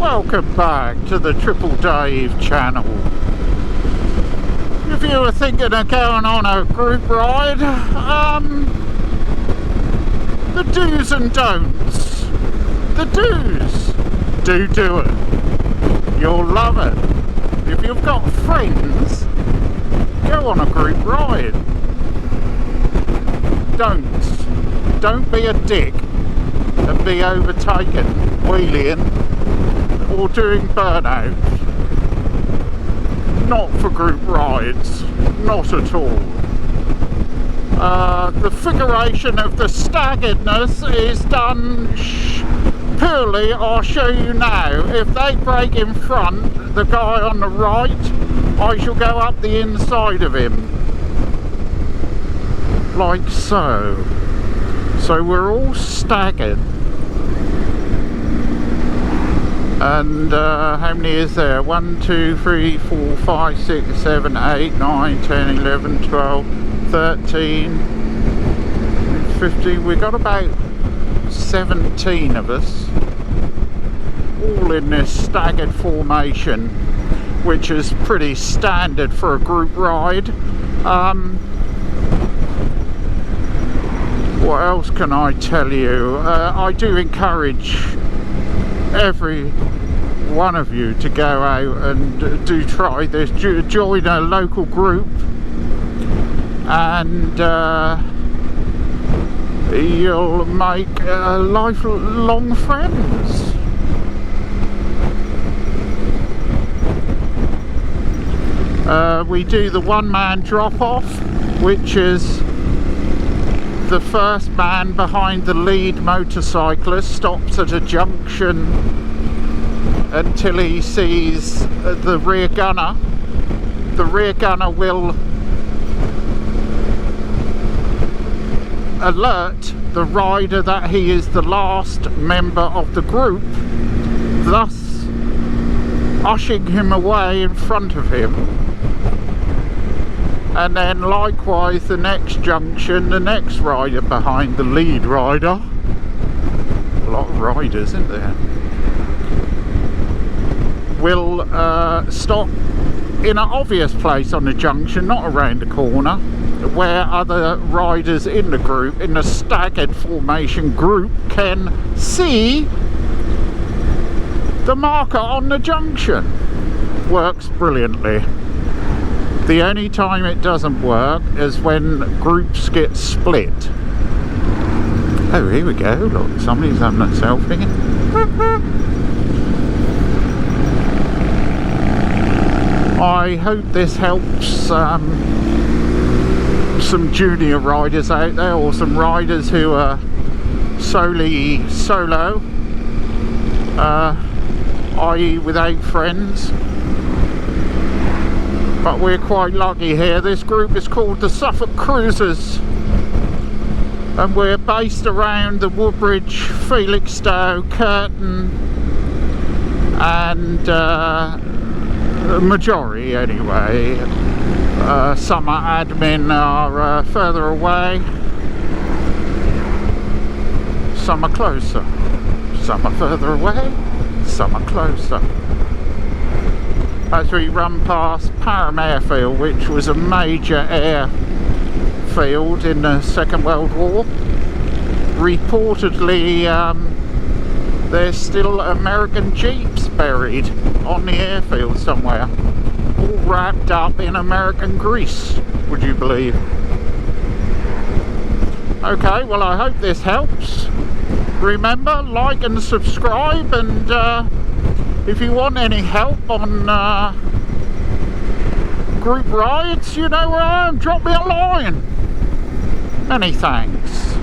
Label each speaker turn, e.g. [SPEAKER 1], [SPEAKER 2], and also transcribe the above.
[SPEAKER 1] Welcome back to the Triple Dave channel. If you were thinking of going on a group ride, the do's and don'ts. The do's. Do it. You'll love it. If you've got friends, go on a group ride. Don'ts. Don't be a dick and be overtaken wheeling or doing burnout. Not for group rides, not at all. The figuration of the staggeredness is done purely, I'll show you now. If they brake in front, the guy on the right, I shall go up the inside of him. Like so. So we're all staggered. And how many is there? 1, 2, 3, 4, 5, 6, 7, 8, 9, 10, 11, 12, 13, 15. We've got about 17 of us, all in this staggered formation, which is pretty standard for a group ride. What else can I tell you? I do encourage every one of you to go out and do try this. Join a local group and you'll make lifelong friends. We do the one-man drop-off, which is the first man behind the lead motorcyclist stops at a junction until he sees the rear gunner. The rear gunner will alert the rider that he is the last member of the group, thus ushering him away in front of him. And then likewise the next junction, the next rider behind the lead rider. A lot of riders, isn't there? Will stop in an obvious place on the junction, not around the corner, where other riders in the group, in the staggered formation group, can see the marker on the junction. Works brilliantly. The only time it doesn't work is when groups get split. Oh, here we go. Look, somebody's having a selfie. I hope this helps some junior riders out there, or some riders who are solo, i.e. without friends. But we're quite lucky here. This group is called the Suffolk Cruisers, and we're based around the Woodbridge, Felixstowe, Curtin and Majority anyway. Some admin are further away, some are closer, some are further away, some are closer. As we run past Parham Airfield, which was a major airfield in the Second World War, reportedly there's still American Jeeps buried on the airfield somewhere, all wrapped up in American grease, would you believe? Okay, well, I hope this helps. Remember, like and subscribe, and if you want any help on group rides, you know where I am, drop me a line. Many thanks.